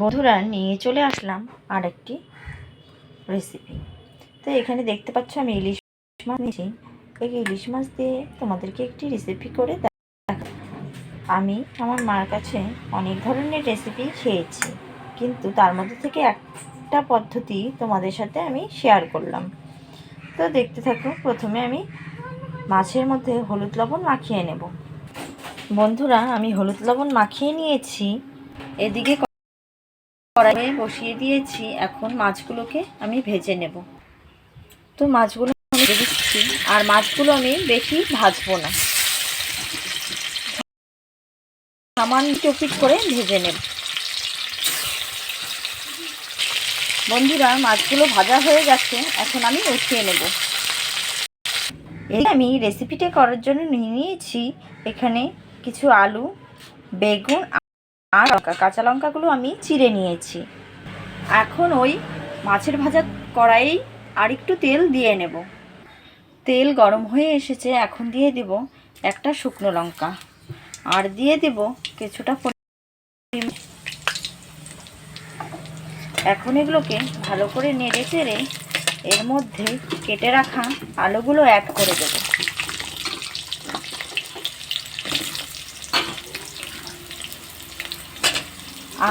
বন্ধুরা নিয়ে চলে আসলাম আরেকটি রেসিপি। তো এখানে দেখতে পাচ্ছ আমি ইলিশ মাছ নিয়েছি। এই ইলিশ মাছ দিয়ে তোমাদেরকে একটি রেসিপি করে দেখা। আমি আমার মার কাছে অনেক ধরনের রেসিপি খেয়েছি, কিন্তু তার মধ্যে থেকে একটা পদ্ধতি তোমাদের সাথে আমি শেয়ার করলাম। তো দেখতে থাকো। প্রথমে আমি মাছের মধ্যে হলুদ লবণ মাখিয়ে নেব। বন্ধুরা আমি হলুদ লবণ মাখিয়ে নিয়েছি। এদিকে কড়াইয়ে বসিয়ে দিয়েছি। এখন মাছগুলোকে আমি ভেজে নেব। তো মাছগুলো আমি ভেজে দিচ্ছি, আর মাছগুলো আমি বেশি ভাজবো না, সামান্য টপিক করে ভেজে নেব। বন্ধুরা মাছগুলো ভাজা হয়ে গেছে, এখন আমি উঠিয়ে নেব। এই আমি রেসিপিটা করার জন্য নিয়ে নিয়েছি এখানে কিছু আলু, বেগুন আর কাঁচা লঙ্কাগুলো আমি চিড়ে নিয়েছি। এখন ওই মাছের ভাজা কড়াই আর একটু তেল দিয়ে নেব। তেল গরম হয়ে এসেছে, এখন দিয়ে দেব একটা শুকনো লঙ্কা, আর দিয়ে দেব কিছুটা। এখন এগুলোকে ভালো করে নেড়ে চেড়ে এর মধ্যে কেটে রাখা আলুগুলো অ্যাড করে দেব।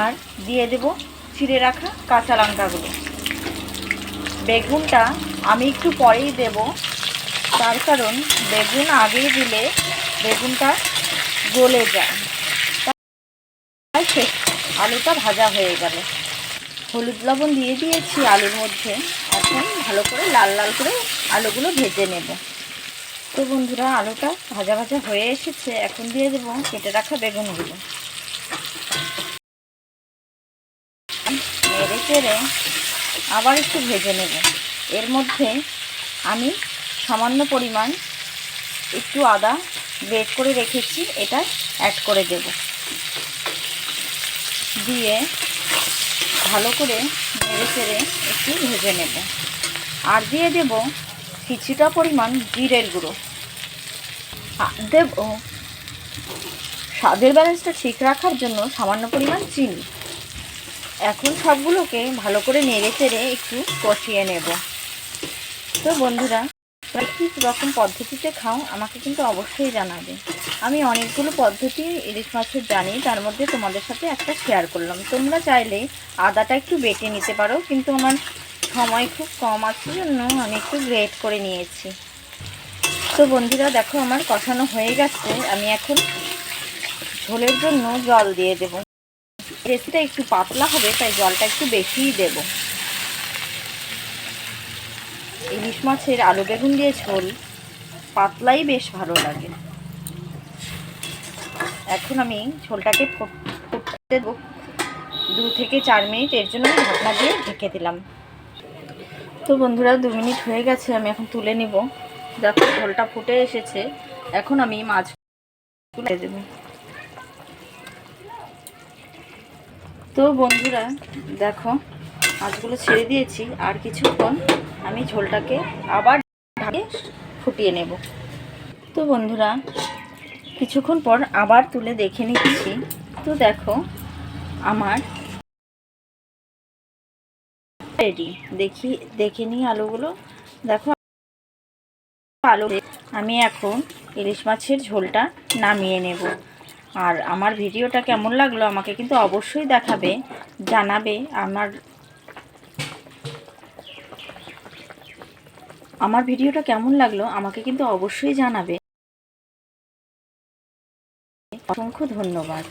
আর দিয়ে দেব চিড়ে রাখা কাঁচা লঙ্কাগুলো। বেগুনটা আমি একটু পরেই দেব, তার কারণ বেগুন আগে দিলে বেগুনটা গলে যায়, তাই শেষ আলুটা ভাজা হয়ে গেল। হলুদ লবণ দিয়ে দিয়েছি আলুর মধ্যে। এখন ভালো করে লাল লাল করে আলুগুলো ভেজে নেব। তো বন্ধুরা আলুটা ভাজা ভাজা হয়ে এসেছে, এখন দিয়ে দেব কেটে রাখা বেগুনগুলো। নেড়ে চেড়ে আবার একটু ভেজে নেব। এর মধ্যে আমি সামান্য পরিমাণ একটু আদা গ্রেট করে রেখেছি, এটা অ্যাড করে দেব। দিয়ে ভালো করে নেড়ে চেড়ে একটু ভেজে নেব। আর দিয়ে দেব কিছুটা পরিমাণ জিরের গুঁড়ো। দেব স্বাদের ব্যালেন্সটা ঠিক রাখার জন্য সামান্য পরিমাণ চিনি। এখন সবগুলোকে ভালো করে নেড়ে চেড়ে একটু কষিয়ে নেব। তো বন্ধুরা কী রকম পদ্ধতিতে খাও আমাকে কিন্তু অবশ্যই জানাবে। আমি অনেকগুলো পদ্ধতি ইলিশ মাছের জানি, তার মধ্যে তোমাদের সাথে একটা শেয়ার করলাম। তোমরা চাইলে আদাটা একটু বেটে নিতে পারো, কিন্তু আমার সময় খুব কম আছে জন্য আমি একটু গ্রেট করে নিয়েছি। তো বন্ধুরা দেখো আমার কষানো হয়ে গেছে। আমি এখন ঝোলের জন্য জল দিয়ে দেব। রেসিপিটা একটু পাতলা হবে, তাই জলটা একটু বেশিই দেব। ইলিশ মাছের আলু বেগুন দিয়ে ঝোল পাতলাই বেশ ভালো লাগে। এখন আমি ঝোলটাকে ফুটতে দেবো 2 থেকে 4 মিনিট। এর জন্য আমি ঢাকনা দিয়ে ঢেকে দিলাম। তো বন্ধুরা 2 মিনিট হয়ে গেছে, আমি এখন তুলে নিব। দেখো ঝোলটা ফুটে এসেছে। এখন আমি মাছগুলো দেব। তো বন্ধুরা দেখো মাছগুলো ছেড়ে দিয়েছি, আর কিছুক্ষণ আমি ঝোলটাকে আবার ঢাকে ফুটিয়ে নেব। তো বন্ধুরা কিছুক্ষণ পর আবার তুলে দেখে নিচ্ছি। তো দেখো আমার রেডি। দেখে নিই আলুগুলো। দেখো আলু আমি এখন ইলিশ মাছের ঝোলটা নামিয়ে নেব। আর আমার ভিডিওটা কেমন লাগলো আমাকে কিন্তু অবশ্যই জানাবে। আমার ভিডিওটা কেমন লাগলো আমাকে কিন্তু অবশ্যই জানাবে। অসংখ্য ধন্যবাদ।